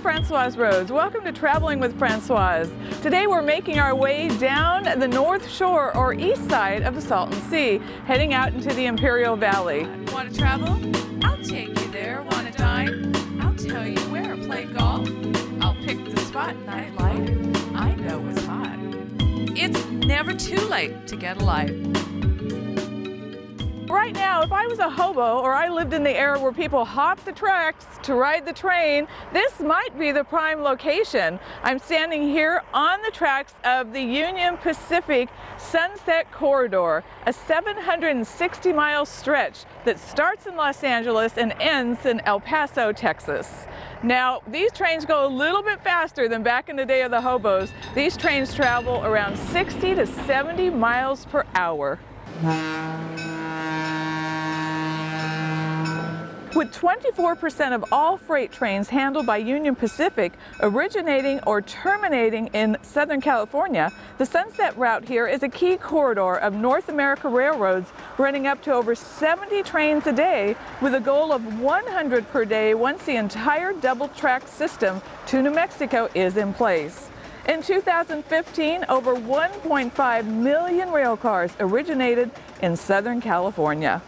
Francoise roads. Welcome to Traveling with Francoise. Today we're making our way down the north shore or east side of the Salton Sea, heading out into the Imperial Valley. Want to travel? I'll take you there. Want to dine? I'll tell you where. Play golf? I'll pick the spot. Nightlife? I know it's hot. It's never too late to get a life. Right now, if I was a hobo or I lived in the area where people hop the tracks to ride the train, this might be the prime location. I'm standing here on the tracks of the Union Pacific Sunset Corridor, a 760-mile stretch that starts in Los Angeles and ends in El Paso, Texas. Now, these trains go a little bit faster than back in the day of the hobos. These trains travel around 60 to 70 miles per hour. With 24% of all freight trains handled by Union Pacific originating or terminating in Southern California, the Sunset route here is a key corridor of North America railroads running up to over 70 trains a day with a goal of 100 per day once the entire double-track system to New Mexico is in place. In 2015, over 1.5 million rail cars originated in Southern California.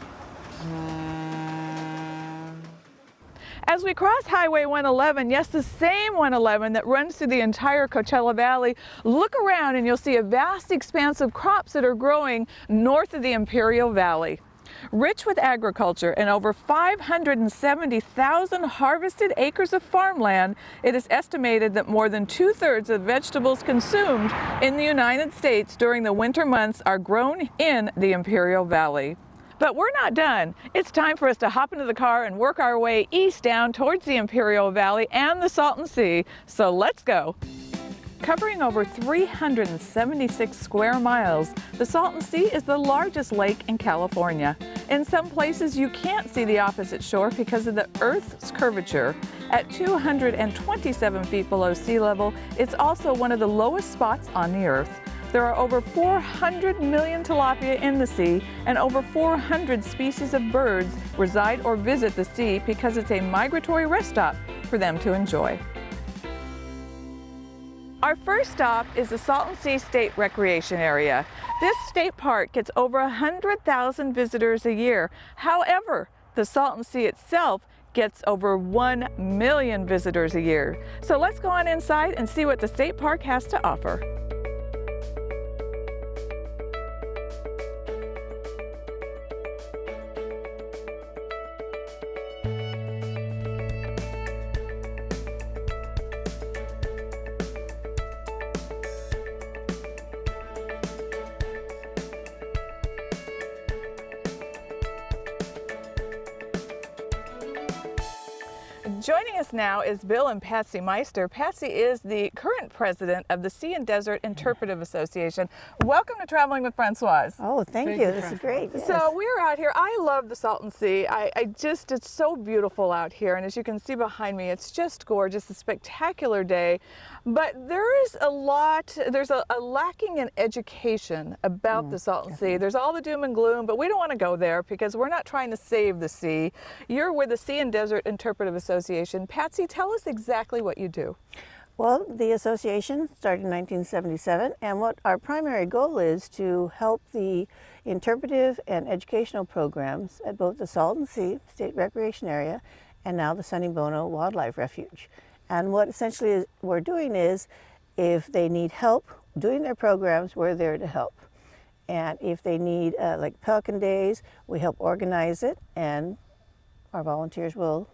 As we cross Highway 111, yes, the same 111 that runs through the entire Coachella Valley, look around and you'll see a vast expanse of crops that are growing north of the Imperial Valley. Rich with agriculture and over 570,000 harvested acres of farmland, it is estimated that more than 2/3 of vegetables consumed in the United States during the winter months are grown in the Imperial Valley. But we're not done. It's time for us to hop into the car and work our way east down towards the Imperial Valley and the Salton Sea. So let's go. Covering over 376 square miles, the Salton Sea is the largest lake in California. In some places you can't see the opposite shore because of the Earth's curvature. At 227 feet below sea level, it's also one of the lowest spots on the Earth. There are over 400 million tilapia in the sea, and over 400 species of birds reside or visit the sea because it's a migratory rest stop for them to enjoy. Our first stop is the Salton Sea State Recreation Area. This state park gets over 100,000 visitors a year. However, the Salton Sea itself gets over 1 million visitors a year. So let's go on inside and see what the state park has to offer. Joining us now is Bill and Patsy Meister. Patsy is the current president of the Sea and Desert Interpretive Association. Welcome to Traveling with Francoise. Oh, thank you. This is great. Yes. So we're out here. I love the Salton Sea. It's so beautiful out here. And as you can see behind me, it's just gorgeous, a spectacular day. But there's a lacking in education about the Salton Sea. There's all the doom and gloom, but we don't want to go there because we're not trying to save the sea. You're with the Sea and Desert Interpretive Association. Patsy, tell us exactly what you do. Well, the association started in 1977, and what our primary goal is to help the interpretive and educational programs at both the Salton Sea State Recreation Area and now the Sunny Bono Wildlife Refuge. And what essentially we're doing is, if they need help doing their programs, we're there to help. And if they need like Pelican Days, we help organize it, and our volunteers will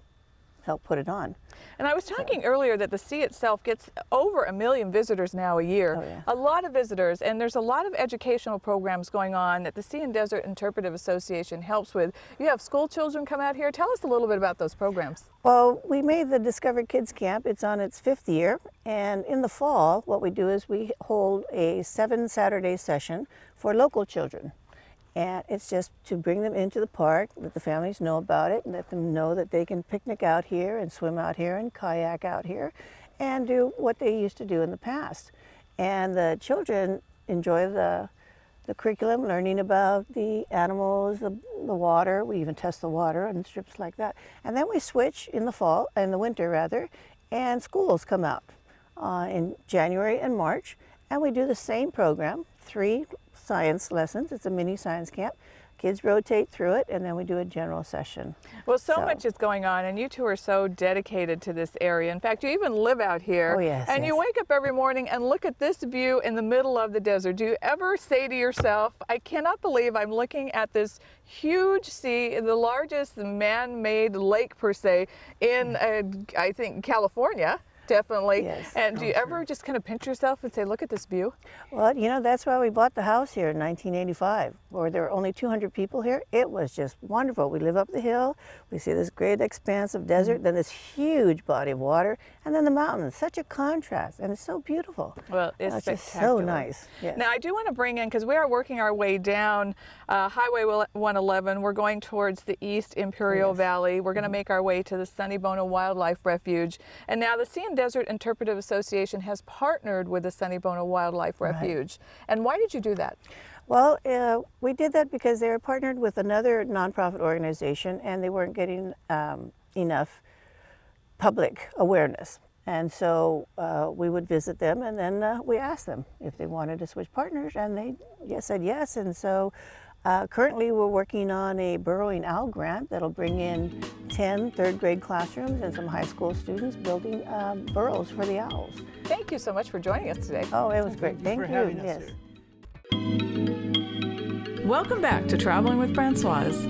help put it on. And I was talking earlier that the sea itself gets over 1 million visitors now a year. Oh, yeah. A lot of visitors, and there's a lot of educational programs going on that the Sea and Desert Interpretive Association helps with. You have school children come out here. Tell us a little bit about those programs. Well, we made the Discover Kids Camp. It's on its 5th year, and in the fall what we do is we hold a 7-Saturday session for local children. And it's just to bring them into the park, let the families know about it, and let them know that they can picnic out here and swim out here and kayak out here and do what they used to do in the past. And the children enjoy the curriculum, learning about the animals, the water. We even test the water on trips like that. And then we switch in the fall, in the winter rather, and schools come out in January and March, and we do the same program, 3 science lessons. It's a mini science camp. Kids rotate through it, and then we do a general session. Well, so much is going on, and you two are so dedicated to this area. In fact, you even live out here. Oh, yes, and yes. you wake up every morning and look at this view in the middle of the desert. Do you ever say to yourself, I cannot believe I'm looking at this huge sea, the largest man-made lake per se in, I think, California? Definitely. Yes. And do you ever just kind of pinch yourself and say, look at this view? Well, you know, that's why we bought the house here in 1985, where there were only 200 people here. It was just wonderful. We live up the hill, we see this great expanse of desert, then this huge body of water, and then the mountains. Such a contrast, and it's so beautiful. Well, it's just spectacular. so nice. Yes. Now, I do want to bring in, because we are working our way down Highway 111. We're going towards the East Imperial Valley. We're going to make our way to the Sonny Bono Wildlife Refuge. And now the Sea and Desert Interpretive Association has partnered with the Sonny Bono Wildlife Refuge. And why did you do that? Well, we did that because they were partnered with another nonprofit organization, and they weren't getting enough public awareness. And so we would visit them, and then we asked them if they wanted to switch partners, and they said yes. And so currently we're working on a burrowing owl grant that'll bring in 10 third grade classrooms and some high school students building burrows for the owls. Thank you so much for joining us today. Oh, it was great. Thank for you. having us Yes. here. Welcome back to Traveling with Francoise.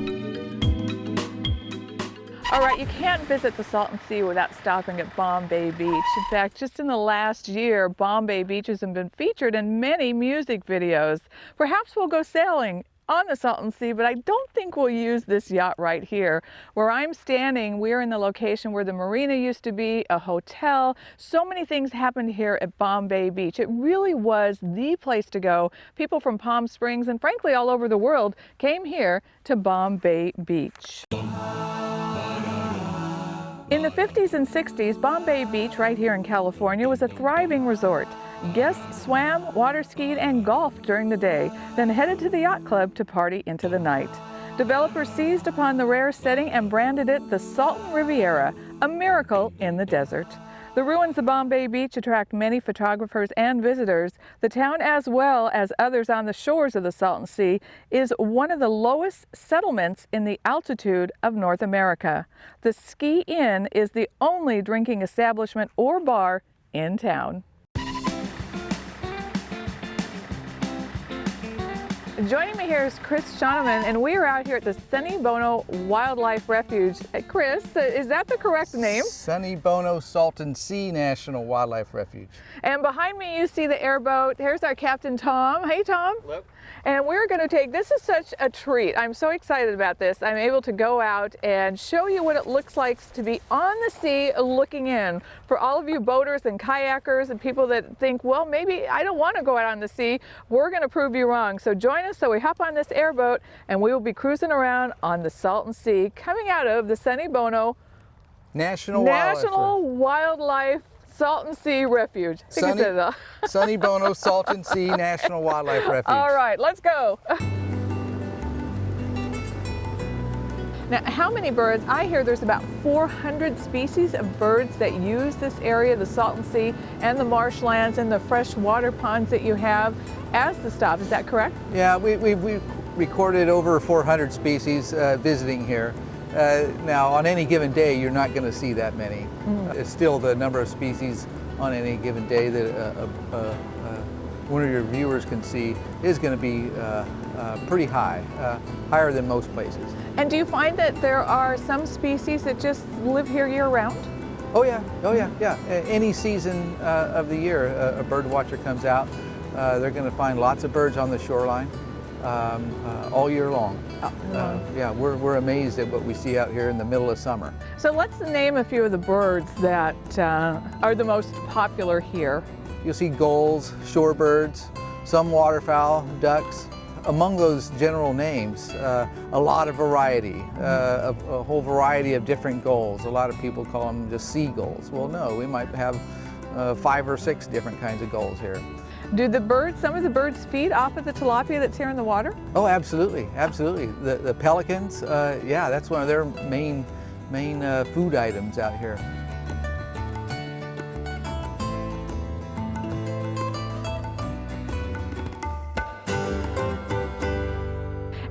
All right, you can't visit the Salton Sea without stopping at Bombay Beach. In fact, just in the last year, Bombay Beach has been featured in many music videos. Perhaps we'll go sailing on the Salton Sea, but I don't think we'll use this yacht right here. Where I'm standing, we're in the location where the marina used to be, a hotel. So many things happened here at Bombay Beach. It really was the place to go. People from Palm Springs and frankly all over the world came here to Bombay Beach. In the 50s and 60s, Bombay Beach right here in California was a thriving resort. Guests swam, water skied, and golfed during the day, then headed to the yacht club to party into the night. Developers seized upon the rare setting and branded it the Salton Riviera, a miracle in the desert. The ruins of Bombay Beach attract many photographers and visitors. The town, as well as others on the shores of the Salton Sea, is one of the lowest settlements in the altitude of North America. The Ski Inn is the only drinking establishment or bar in town. Joining me here is Chris Shoneman, and we are out here at the Sonny Bono Wildlife Refuge. Chris, is that the correct name? Sonny Bono Salton Sea National Wildlife Refuge. And behind me you see the airboat. Here's our captain, Tom. Hey, Tom. Hello. And we're going to take, this is such a treat. I'm so excited about this. I'm able to go out and show you what it looks like to be on the sea looking in. For all of you boaters and kayakers and people that think, well, maybe I don't want to go out on the sea, we're going to prove you wrong. So join us so we hop on this airboat and we will be cruising around on the Salton Sea coming out of the Sonny Bono National Wildlife Salton Sea Refuge. I think I said it all. Sonny Bono Salton Sea National Wildlife Refuge. All right, let's go. Now, how many birds? I hear there's about 400 species of birds that use this area, the Salton Sea and the marshlands and the fresh water ponds that you have as the stop. Is that correct? Yeah, we recorded over 400 species visiting here. Now, on any given day, you're not going to see that many. It's still the number of species on any given day that one of your viewers can see is going to be pretty high, higher than most places. And do you find that there are some species that just live here year-round? Oh yeah, yeah. Any season of the year, a bird watcher comes out. They're going to find lots of birds on the shoreline all year long. Yeah, we're amazed at what we see out here in the middle of summer. So let's name a few of the birds that are the most popular here. You'll see gulls, shorebirds, some waterfowl, ducks. Among those general names, a lot of variety, a whole variety of different gulls. A lot of people call them just seagulls. Well, no, we might have 5 or 6 different kinds of gulls here. Do some of the birds feed off of the tilapia that's here in the water? Oh, absolutely, absolutely. The pelicans, yeah, that's one of their main food items out here.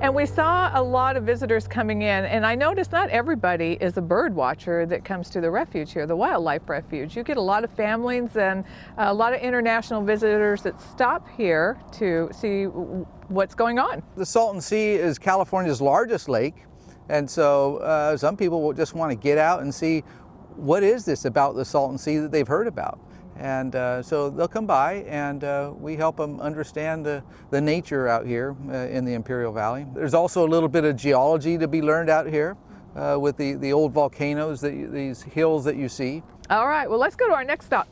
And we saw a lot of visitors coming in, and I noticed not everybody is a bird watcher that comes to the refuge here, the wildlife refuge. You get a lot of families and a lot of international visitors that stop here to see what's going on. The Salton Sea is California's largest lake, and so some people will just want to get out and see what is this about the Salton Sea that they've heard about. And so they'll come by, and we help them understand the nature out here in the Imperial Valley. There's also a little bit of geology to be learned out here with the old volcanoes, these hills that you see. All right, well, let's go to our next stop.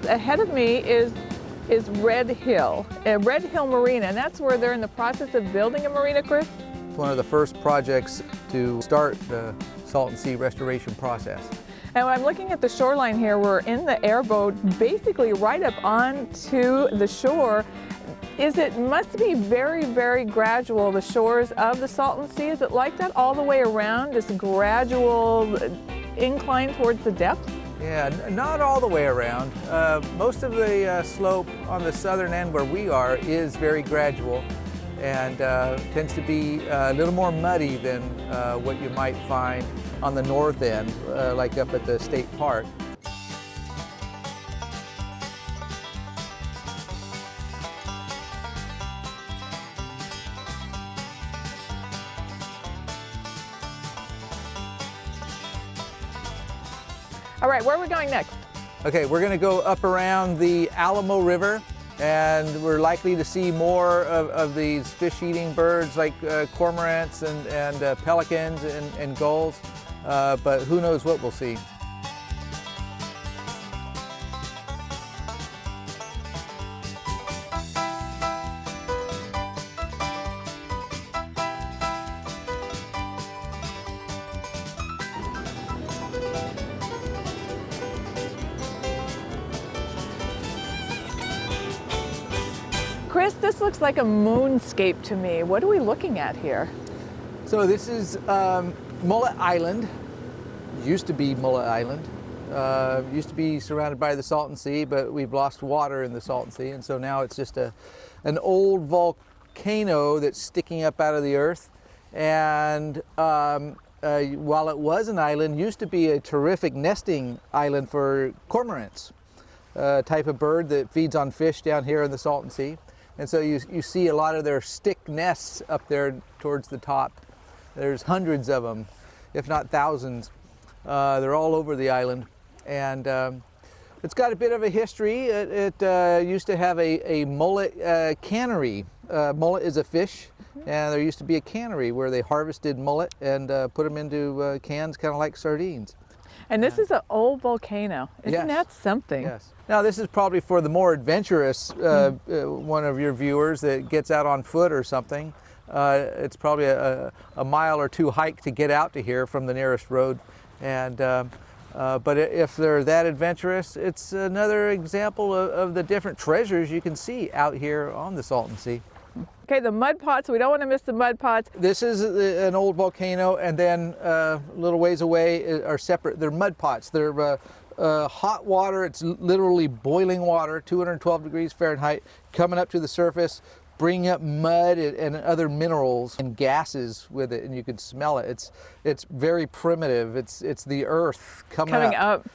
Ahead of me is Red Hill Marina, and that's where they're in the process of building a marina, Chris. One of the first projects to start the Salton Sea restoration process. And when I'm looking at the shoreline here, we're in the airboat basically right up onto the shore. It must be very, very gradual, the shores of the Salton Sea. Is it like that all the way around, this gradual incline towards the depths? Yeah, not all the way around. Most of the slope on the southern end where we are is very gradual, and tends to be a little more muddy than what you might find on the north end, like up at the state park. All right, where are we going next? Okay, we're going to go up around the Alamo River, and we're likely to see more of these fish-eating birds like cormorants and pelicans and gulls, but who knows what we'll see. Chris, this looks like a moonscape to me. What are we looking at here? So this is Mullet Island. Used to be Mullet Island. Used to be surrounded by the Salton Sea, but we've lost water in the Salton Sea, and so now it's just an old volcano that's sticking up out of the earth. And while it was an island, used to be a terrific nesting island for cormorants, a type of bird that feeds on fish down here in the Salton Sea. And so you see a lot of their stick nests up there towards the top. There's hundreds of them, if not thousands. They're all over the island. And it's got a bit of a history. It used to have a mullet cannery. Mullet is a fish, and there used to be a cannery where they harvested mullet and put them into cans, kind of like sardines. And this is an old volcano. Isn't Yes. that something? Yes. Now this is probably for the more adventurous one of your viewers that gets out on foot or something. It's probably a mile or two hike to get out to here from the nearest road. And but if they're that adventurous, it's another example of the different treasures you can see out here on the Salton Sea. Okay, the mud pots, we don't want to miss the mud pots. This is an old volcano, and then a little ways away are separate. They're mud pots. They're hot water. It's literally boiling water, 212 degrees Fahrenheit, coming up to the surface, bringing up mud and other minerals and gases with it, and you can smell it. It's very primitive. It's the earth coming up.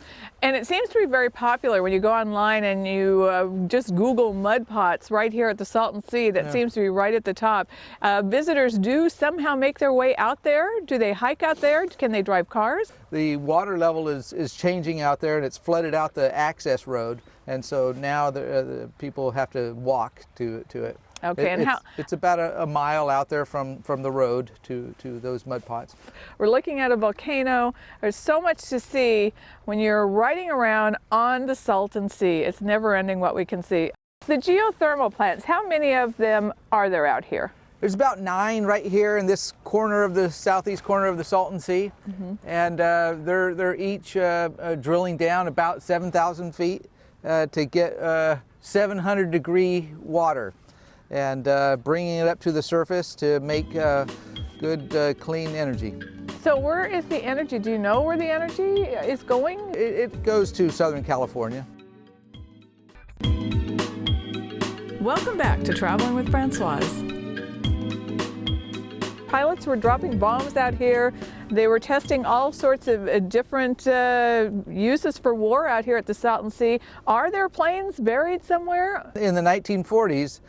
And it seems to be very popular when you go online and you just Google mud pots right here at the Salton Sea. That seems to be right at the top. Visitors do somehow make their way out there. Do they hike out there? Can they drive cars? The water level is changing out there, and it's flooded out the access road, and so now the people have to walk to it. Okay, it's about a mile out there from the road to those mud pots. We're looking at a volcano. There's so much to see when you're riding around on the Salton Sea. It's never ending what we can see. The geothermal plants, how many of them are there out here? There's about 9 right here in this corner of the southeast corner of the Salton Sea, and they're each drilling down about 7,000 feet to get 700-degree water, and bringing it up to the surface to make good, clean energy. So where is the energy? Do you know where the energy is going? It goes to Southern California. Welcome back to Traveling with Francoise. Pilots were dropping bombs out here. They were testing all sorts of different uses for war out here at the Salton Sea. Are there planes buried somewhere? In the 1940s,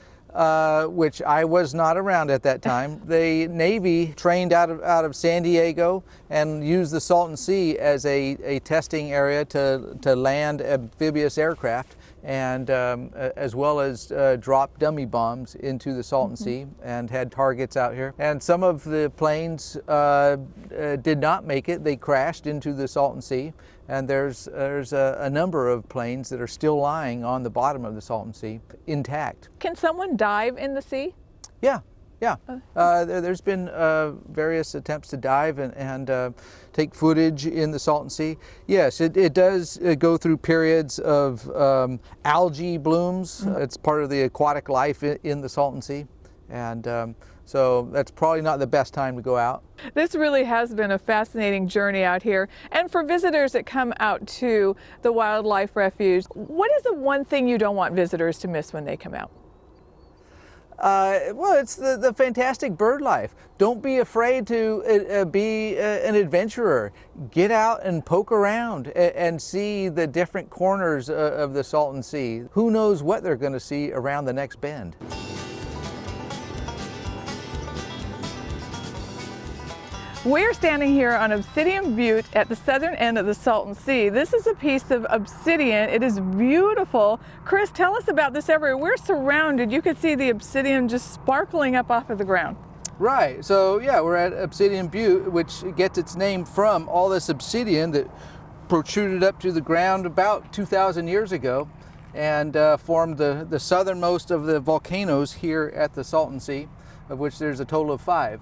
which I was not around at that time, the Navy trained out of San Diego and used the Salton Sea as a testing area to land amphibious aircraft, and as well as drop dummy bombs into the Salton Sea, and had targets out here. And some of the planes did not make it. They crashed into the Salton Sea, and there's a number of planes that are still lying on the bottom of the Salton Sea intact. Can someone dive in the sea? Yeah. There's been various attempts to dive and take footage in the Salton Sea. Yes, it does go through periods of algae blooms. It's part of the aquatic life in the Salton Sea, and so that's probably not the best time to go out. This really has been a fascinating journey out here. And for visitors that come out to the Wildlife Refuge, what is the one thing you don't want visitors to miss when they come out? Well, it's the fantastic bird life. Don't be afraid to be an adventurer. Get out and poke around and see the different corners of the Salton Sea. Who knows what they're going to see around the next bend. We're standing here on Obsidian Butte at the southern end of the Salton Sea. This is a piece of obsidian. It is beautiful. Chris, tell us about this area. We're surrounded. You can see the obsidian just sparkling up off of the ground. Right, so yeah, we're at Obsidian Butte, which gets its name from all this obsidian that protruded up to the ground about 2,000 years ago and formed the southernmost of the volcanoes here at the Salton Sea, of which there's a total of 5.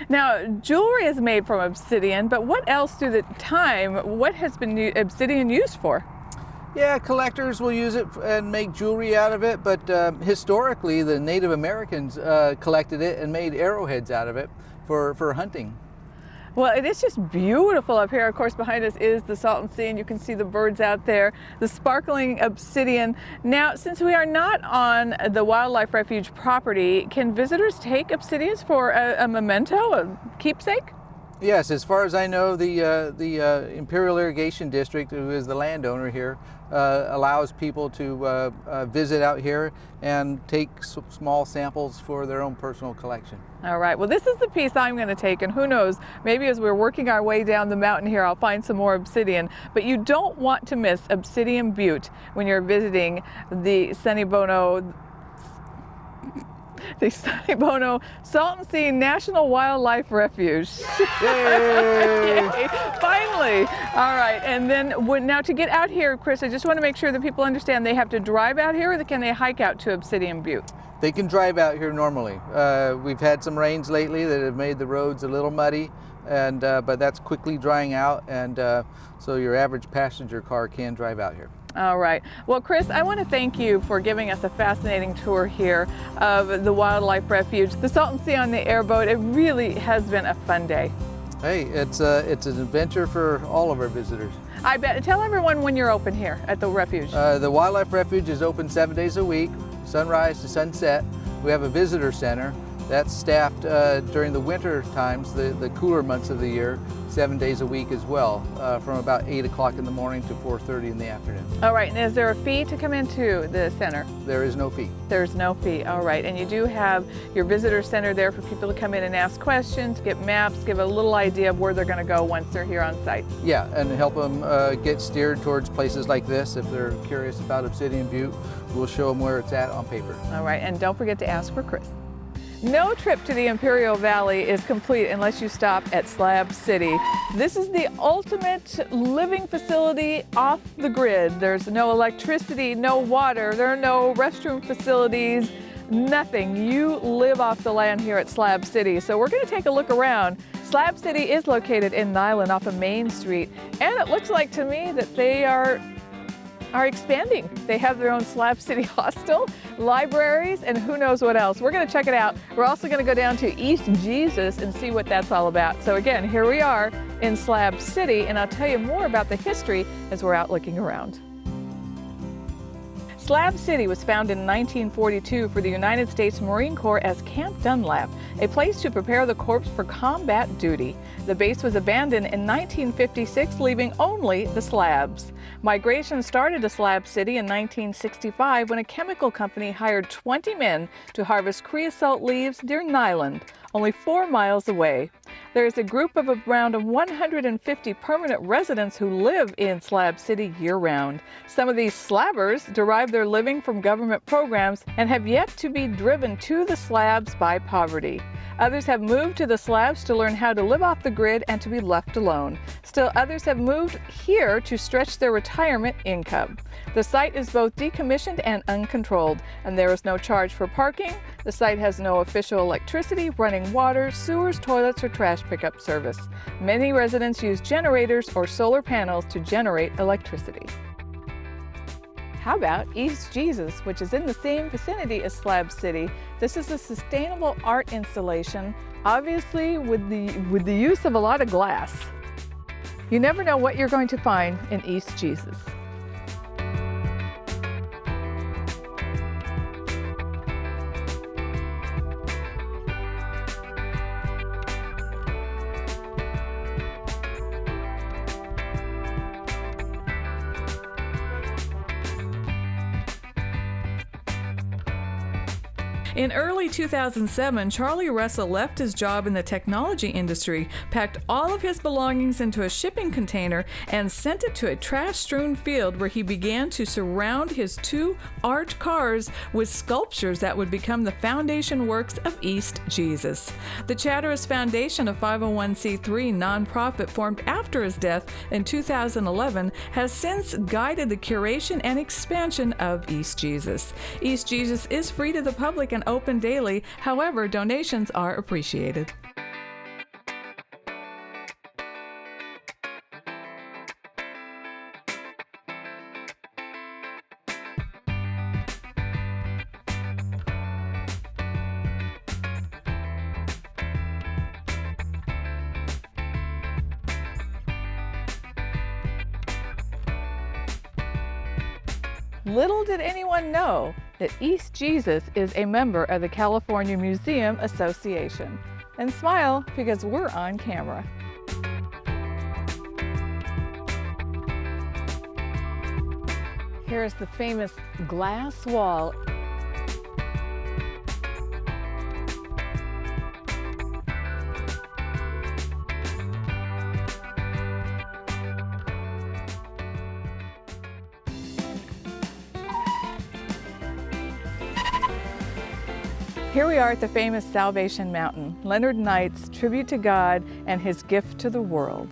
Now, jewelry is made from obsidian, but what else through the time, what has been obsidian used for? Yeah, collectors will use it and make jewelry out of it, but historically the Native Americans collected it and made arrowheads out of it for hunting. Well, it is just beautiful up here. Of course, behind us is the Salton Sea, and you can see the birds out there, the sparkling obsidian. Now, since we are not on the Wildlife Refuge property, can visitors take obsidians for a memento, a keepsake? Yes, as far as I know, the Imperial Irrigation District, who is the landowner here, allows people to visit out here and take small samples for their own personal collection. All right, well, this is the piece I'm going to take, and who knows, maybe as we're working our way down the mountain here, I'll find some more obsidian. But you don't want to miss Obsidian Butte when you're visiting the Sunny Bono Salton Sea National Wildlife Refuge. Yay! Yay! Finally! All right, and then now to get out here, Chris, I just want to make sure that people understand they have to drive out here, or can they hike out to Obsidian Butte? They can drive out here normally. We've had some rains lately that have made the roads a little muddy, and but that's quickly drying out, and so your average passenger car can drive out here. All right. Well, Chris, I want to thank you for giving us a fascinating tour here of the Wildlife Refuge, the Salton Sea on the airboat. It really has been a fun day. Hey, it's an adventure for all of our visitors. I bet. Tell everyone when you're open here at the refuge. The Wildlife Refuge is open 7 days a week, sunrise to sunset. We have a visitor center that's staffed during the winter times, the cooler months of the year, 7 days a week as well, from about 8 o'clock in the morning to 4:30 in the afternoon. All right, and is there a fee to come into the center? There is no fee. There's no fee, all right. And you do have your visitor center there for people to come in and ask questions, get maps, give a little idea of where they're going to go once they're here on site. Yeah, and help them get steered towards places like this. If they're curious about Obsidian Butte, we'll show them where it's at on paper. All right, and don't forget to ask for Chris. No trip to the Imperial Valley is complete unless you stop at Slab City. This is the ultimate living facility off the grid. There's no electricity, no water, there are no restroom facilities, nothing. You live off the land here at Slab City. So we're going to take a look around. Slab City is located in Niland off of Main Street, and it looks like to me that they are expanding. They have their own Slab City hostel, libraries, and who knows what else. We're going to check it out. We're also going to go down to East Jesus and see what that's all about. So again, here we are in Slab City, and I'll tell you more about the history as we're out looking around. Slab City was founded in 1942 for the United States Marine Corps as Camp Dunlap, a place to prepare the corps for combat duty. The base was abandoned in 1956, leaving only the slabs. Migration started to Slab City in 1965 when a chemical company hired 20 men to harvest creosote leaves near Nyland, only 4 miles away. There is a group of around 150 permanent residents who live in Slab City year-round. Some of these slabbers derive their living from government programs and have yet to be driven to the slabs by poverty. Others have moved to the slabs to learn how to live off the grid and to be left alone. Still others have moved here to stretch their retirement income. The site is both decommissioned and uncontrolled, and there is no charge for parking. The site has no official electricity, running water, sewers, toilets, or trash pickup service. Many residents use generators or solar panels to generate electricity. How about East Jesus, which is in the same vicinity as Slab City? This is a sustainable art installation, obviously with the use of a lot of glass. You never know what you're going to find in East Jesus. In early 2007, Charlie Russell left his job in the technology industry, packed all of his belongings into a shipping container, and sent it to a trash-strewn field where he began to surround his 2 art cars with sculptures that would become the foundation works of East Jesus. The Chatteris Foundation, a 501c3 nonprofit formed after his death in 2011, has since guided the curation and expansion of East Jesus. East Jesus is free to the public and open daily. However, donations are appreciated. Little did anyone know that East Jesus is a member of the California Museum Association. And smile, because we're on camera. Here is the famous glass wall. Here we are at the famous Salvation Mountain, Leonard Knight's tribute to God and his gift to the world.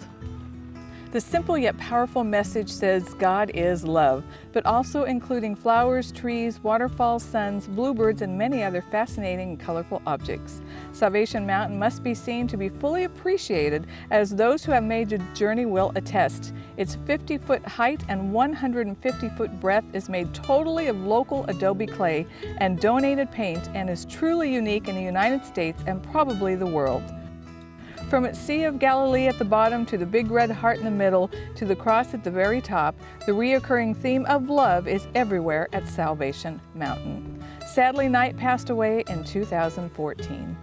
The simple yet powerful message says God is love, but also including flowers, trees, waterfalls, suns, bluebirds, and many other fascinating and colorful objects. Salvation Mountain must be seen to be fully appreciated, as those who have made the journey will attest. Its 50-foot height and 150-foot breadth is made totally of local adobe clay and donated paint, and is truly unique in the United States and probably the world. From its Sea of Galilee at the bottom to the big red heart in the middle to the cross at the very top, the reoccurring theme of love is everywhere at Salvation Mountain. Sadly, Knight passed away in 2014.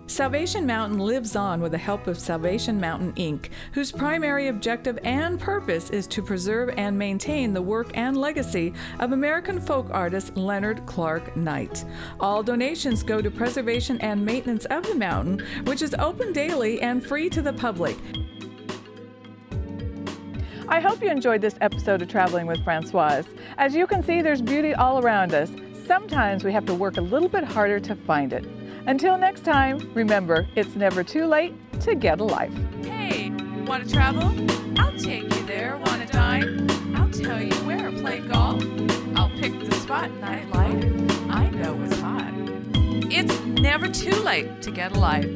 Salvation Mountain lives on with the help of Salvation Mountain Inc., whose primary objective and purpose is to preserve and maintain the work and legacy of American folk artist Leonard Clark Knight. All donations go to preservation and maintenance of the mountain, which is open daily and free to the public. I hope you enjoyed this episode of Traveling with Francoise. As you can see, there's beauty all around us. Sometimes we have to work a little bit harder to find it. Until next time, remember, it's never too late to get a life. Hey, want to travel? I'll take you there. Want to dine? I'll tell you where. Play golf? I'll pick the spot. Nightlife? I know it's hot. It's never too late to get a life.